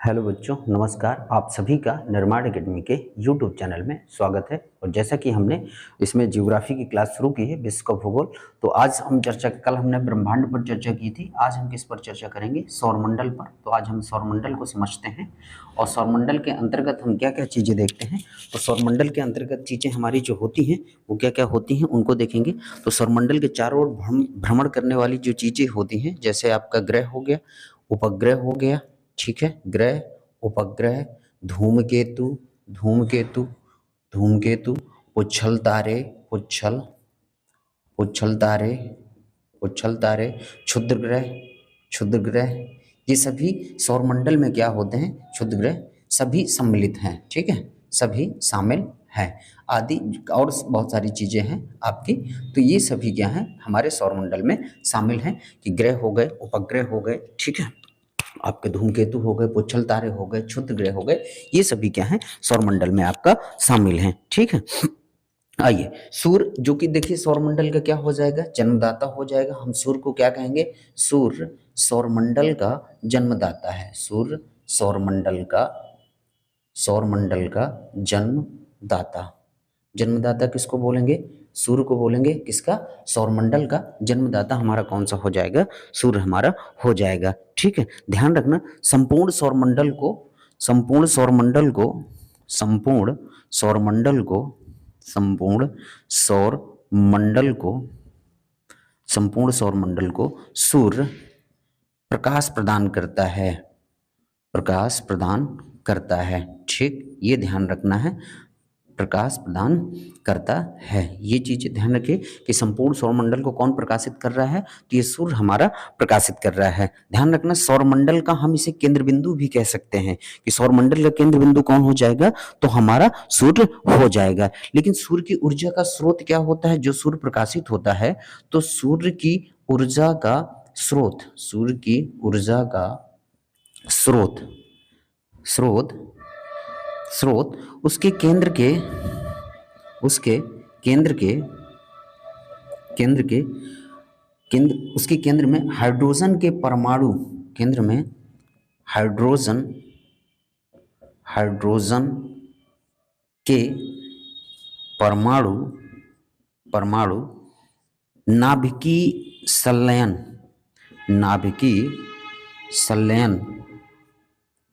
Hello बच्चों, नमस्कार। आप सभी का निर्माण एकेडमी के यूट्यूब चैनल में स्वागत है। और जैसा कि हमने इसमें ज्योग्राफी की क्लास शुरू की है, विश्व का भूगोल, तो आज हम कल हमने ब्रह्मांड पर चर्चा की थी। आज हम किस पर चर्चा करेंगे? सौरमंडल पर। तो आज हम सौरमंडल को समझते हैं और सौरमंडल के अंतर्गत हम क्या क्या चीज़ें देखते हैं। तो सौरमंडल के अंतर्गत चीज़ें हमारी जो होती हैं वो क्या क्या होती हैं उनको देखेंगे। तो सौरमंडल के चारों ओर भ्रमण करने वाली जो चीज़ें होती हैं, जैसे आपका ग्रह हो गया, उपग्रह हो गया, ठीक है, ग्रह, उपग्रह, धूमकेतु, धूमकेतु, धूमकेतु, उच्छल तारे, उच्छल, उच्छल तारे, उच्छल तारे, क्षुद्र ग्रह, क्षुद्र ग्रह, ये सभी सौरमंडल में क्या होते हैं? क्षुद्र ग्रह सभी सम्मिलित हैं, ठीक है, सभी शामिल हैं। आदि और बहुत सारी चीजें हैं आपकी। तो ये सभी क्या हैं? हमारे सौरमंडल में शामिल हैं कि ग्रह हो गए, उपग्रह हो गए, ठीक है, आपके धूमकेतु हो गए, पुच्छल तारे हो गए, क्षुद्र ग्रह हो गए, ये सभी क्या है? सौरमंडल में आपका शामिल हैं, ठीक है। आइए, सूर्य, जो कि देखिए सौरमंडल का क्या हो जाएगा? जन्मदाता हो जाएगा। हम सूर्य को क्या कहेंगे? सूर्य सौरमंडल का जन्मदाता है। सूर्य सौरमंडल का, सौरमंडल का जन्मदाता। जन्मदाता किसको बोलेंगे? सूर्य को बोलेंगे। किसका? सौरमंडल का जन्मदाता हमारा कौन सा हो जाएगा? सूर्य हमारा हो जाएगा, ठीक है। ध्यान रखना, संपूर्ण सौरमंडल को, संपूर्ण सौरमंडल को, संपूर्ण सौरमंडल को, संपूर्ण सौरमंडल को, संपूर्ण सौरमंडल को सूर्य प्रकाश प्रदान करता है, प्रकाश प्रदान करता है, ठीक, ये ध्यान रखना है, प्रकाश प्रदान करता है। ये चीज ध्यान रखिए कि संपूर्ण सौरमंडल को कौन प्रकाशित कर रहा है? तो ये सूर्य हमारा प्रकाशित कर रहा है। ध्यान रखना, सौरमंडल का हम इसे केंद्र बिंदु भी कह सकते हैं कि सौरमंडल का केंद्र बिंदु कौन हो जाएगा? तो हमारा सूर्य हो जाएगा। लेकिन सूर्य की ऊर्जा का स्रोत क्या होता है? जो सूर्य प्रकाशित होता है, तो सूर्य की ऊर्जा का स्रोत, सूर्य की ऊर्जा का स्रोत, स्रोत, स्रोत उसके केंद्र के, उसके केंद्र के, केंद्र के, केंद्र, उसके केंद्र में हाइड्रोजन के परमाणु, केंद्र में हाइड्रोजन, हाइड्रोजन के परमाणु, परमाणु नाभिकीय संलयन, नाभिकीय संलयन,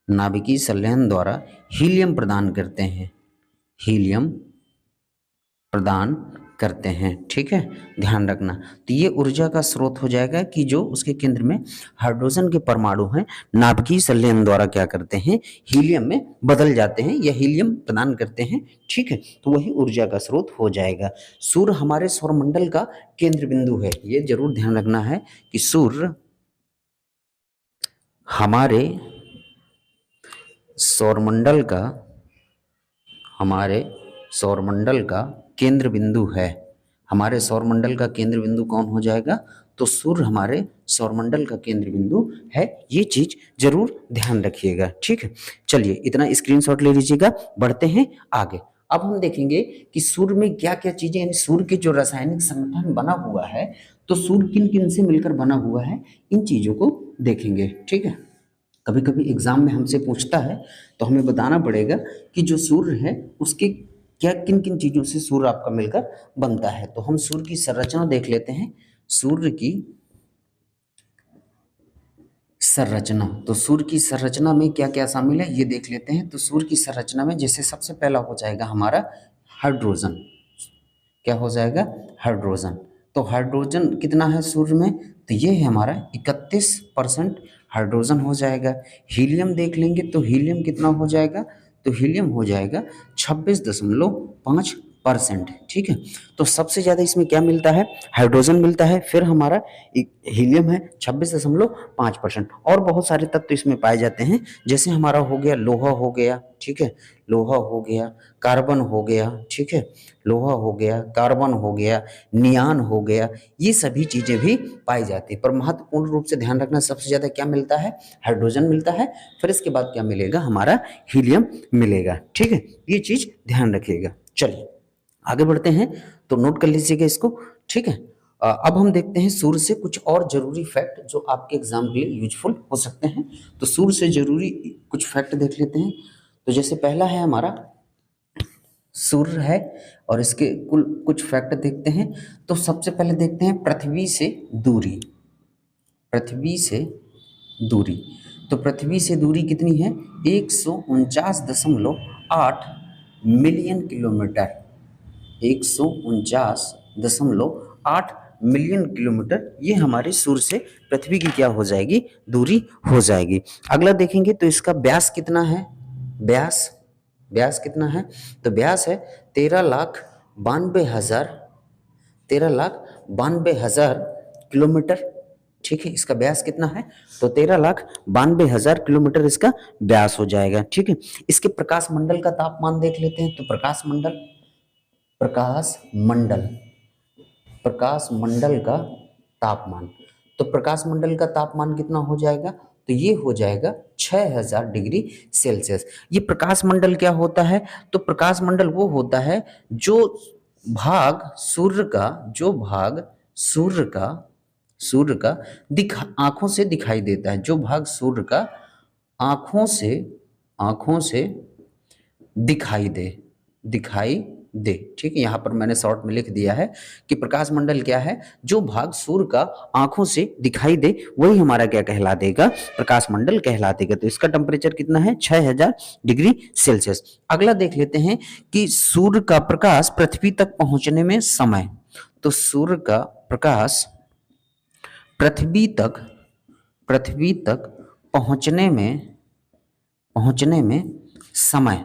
नाभिकीय संलयन द्वारा हीलियम प्रदान करते हैं, हीलियम प्रदान करते हैं, ठीक है, ध्यान रखना। तो ये ऊर्जा का स्रोत हो जाएगा कि जो उसके केंद्र में हाइड्रोजन के परमाणु हैं, नाभिकीय संलयन द्वारा क्या करते हैं? हीलियम में बदल जाते हैं या हीलियम प्रदान करते हैं, ठीक है। तो वही ऊर्जा का स्रोत हो जाएगा। सूर्य हमारे सौरमंडल का केंद्र बिंदु है, ये जरूर ध्यान रखना है कि सूर्य हमारे सौरमंडल का, हमारे सौरमंडल का केंद्र बिंदु है। हमारे सौरमंडल का केंद्र बिंदु कौन हो जाएगा? तो सूर्य हमारे सौरमंडल का केंद्र बिंदु है। ये चीज जरूर ध्यान रखिएगा, ठीक है। चलिए, इतना स्क्रीनशॉट ले लीजिएगा, बढ़ते हैं आगे। अब हम देखेंगे कि सूर्य में क्या क्या चीजें, यानी सूर्य के जो रासायनिक संगठन बना हुआ है, तो सूर्य किन किन से मिलकर बना हुआ है, इन चीजों को देखेंगे, ठीक है। कभी कभी एग्जाम में हमसे पूछता है तो हमें बताना पड़ेगा कि जो सूर्य है उसके क्या, किन किन चीजों से सूर्य आपका मिलकर बनता है। तो हम सूर्य की संरचना देख लेते हैं। सूर्य की संरचना, तो सूर्य की संरचना में क्या क्या शामिल है ये देख लेते हैं। तो सूर्य की संरचना में जैसे सबसे पहला हो जाएगा हमारा हाइड्रोजन। क्या हो जाएगा? हाइड्रोजन। तो हाइड्रोजन कितना है सूर्य में? तो ये है हमारा 31% हाइड्रोजन हो जाएगा। हीलियम देख लेंगे तो हीलियम कितना हो जाएगा? तो हीलियम हो जाएगा 26.5%, ठीक है। तो सबसे ज़्यादा इसमें क्या मिलता है? हाइड्रोजन मिलता है, फिर हमारा हीलियम है 26.5%। और बहुत सारे तत्व इसमें पाए जाते हैं, जैसे हमारा हो गया लोहा हो गया, ठीक है, लोहा हो गया, कार्बन हो गया, ठीक है, लोहा हो गया, कार्बन हो गया, नियान हो गया, ये सभी चीजें भी पाई जाती है। पर महत्वपूर्ण रूप से ध्यान रखना, सबसे ज्यादा क्या मिलता है? हाइड्रोजन मिलता है, फिर इसके बाद क्या मिलेगा? हमारा हीलियम मिलेगा, ठीक है, ये चीज ध्यान रखिएगा। चलिए आगे बढ़ते हैं, तो नोट कर लीजिएगा इसको, ठीक है। अब हम देखते हैं सूर्य से कुछ और जरूरी फैक्ट जो आपके एग्जाम के लिए यूजफुल हो सकते हैं। तो सूर्य से जरूरी कुछ फैक्ट देख लेते हैं। तो जैसे पहला है हमारा सूर्य है और इसके कुल कुछ फैक्ट देखते हैं। तो सबसे पहले देखते हैं पृथ्वी से दूरी। पृथ्वी से दूरी, तो पृथ्वी से दूरी कितनी है? 149.8 मिलियन किलोमीटर। 149.8 मिलियन किलोमीटर ये हमारे सूर्य से पृथ्वी की क्या हो जाएगी? दूरी हो जाएगी। अगला देखेंगे तो इसका व्यास कितना है? व्यास व्यास कितना है? तो व्यास है 13,92,000 किलोमीटर। ठीक है, इसका व्यास कितना है? तो 13,92,000 किलोमीटर इसका व्यास हो जाएगा। ठीक है, इसके प्रकाश मंडल का तापमान देख लेते हैं। तो प्रकाश मंडल का तापमान, तो प्रकाश मंडल का तापमान कितना हो जाएगा? तो ये हो जाएगा 6000 डिग्री सेल्सियस। ये प्रकाश मंडल क्या होता है? तो प्रकाश मंडल वो होता है जो भाग सूर्य का आंखों से दिखाई देता है, जो भाग सूर्य का आंखों से दिखाई दे। ठीक है, यहाँ पर मैंने शॉर्ट में लिख दिया है कि प्रकाश मंडल क्या है? जो भाग सूर्य का आंखों से दिखाई दे वही हमारा क्या कहला देगा? प्रकाश मंडल कहला देगा। तो इसका टेम्परेचर कितना है? 6000 डिग्री सेल्सियस। अगला देख लेते हैं कि सूर्य का प्रकाश पृथ्वी तक पहुंचने में समय। तो सूर्य का प्रकाश पृथ्वी तक पहुंचने में समय,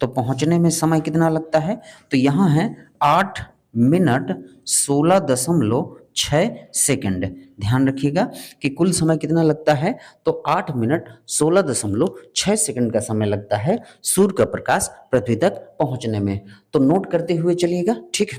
तो पहुंचने में समय कितना लगता है? तो यहाँ है 8 मिनट 16.6 सेकंड। ध्यान रखिएगा कि कुल समय कितना लगता है? तो 8 मिनट 16.6 सेकंड का समय लगता है सूर्य का प्रकाश पृथ्वी तक पहुंचने में। तो नोट करते हुए चलिएगा। ठीक है,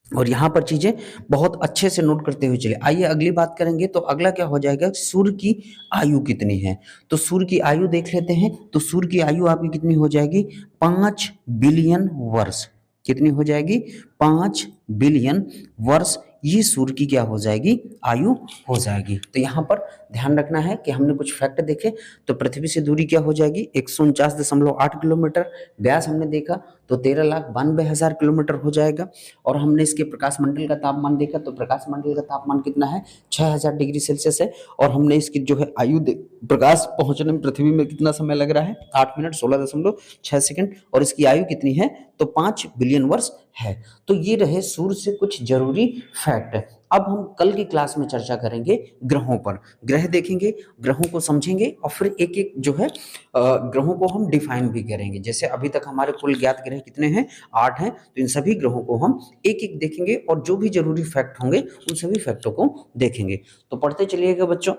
और यहाँ पर चीजें बहुत अच्छे से नोट करते हुए चलिए। आइए अगली बात करेंगे। तो अगला क्या हो जाएगा? सूर्य की आयु कितनी है? तो सूर्य की आयु देख लेते हैं। तो सूर्य की आयु आपकी कितनी हो जाएगी? 5 बिलियन वर्ष। कितनी हो जाएगी? 5 बिलियन वर्ष ये सूर्य की क्या हो जाएगी? आयु हो जाएगी। तो यहाँ पर ध्यान रखना है कि हमने कुछ फैक्ट देखे। तो पृथ्वी से दूरी क्या हो जाएगी? 149.8 किलोमीटर। व्यास हमने देखा तो 13,92,000 किलोमीटर हो जाएगा। और हमने इसके प्रकाश मंडल का तापमान देखा। तो प्रकाश मंडल का तापमान कितना है? 6000 डिग्री सेल्सियस है। और हमने इसकी जो है आयु प्रकाश पहुंचने में पृथ्वी में कितना समय लग रहा है? 8 मिनट 16.6 सेकंड। और इसकी आयु कितनी है? तो 5 बिलियन वर्ष है। तो ये रहे सूर्य से कुछ जरूरी फैक्ट। अब हम कल की क्लास में चर्चा करेंगे ग्रहों पर। ग्रह देखेंगे, ग्रहों को समझेंगे और फिर एक एक जो है ग्रहों को हम डिफाइन भी करेंगे। जैसे अभी तक हमारे कुल ज्ञात ग्रह कितने हैं? 8 हैं। तो इन सभी ग्रहों को हम एक एक देखेंगे और जो भी जरूरी फैक्ट होंगे उन सभी फैक्टों को देखेंगे। तो पढ़ते चलिएगा बच्चों।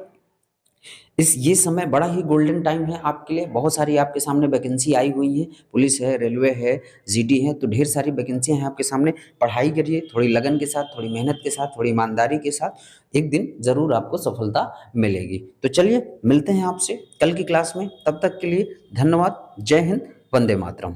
ये समय बड़ा ही गोल्डन टाइम है आपके लिए। बहुत सारी आपके सामने वैकेंसी आई हुई है। पुलिस है, रेलवे है, जीडी है, तो ढेर सारी वैकेंसियां हैं आपके सामने। पढ़ाई करिए थोड़ी लगन के साथ, थोड़ी मेहनत के साथ, थोड़ी ईमानदारी के साथ। एक दिन जरूर आपको सफलता मिलेगी। तो चलिए मिलते हैं आपसे कल की क्लास में। तब तक के लिए धन्यवाद। जय हिंद, वंदे मातरम।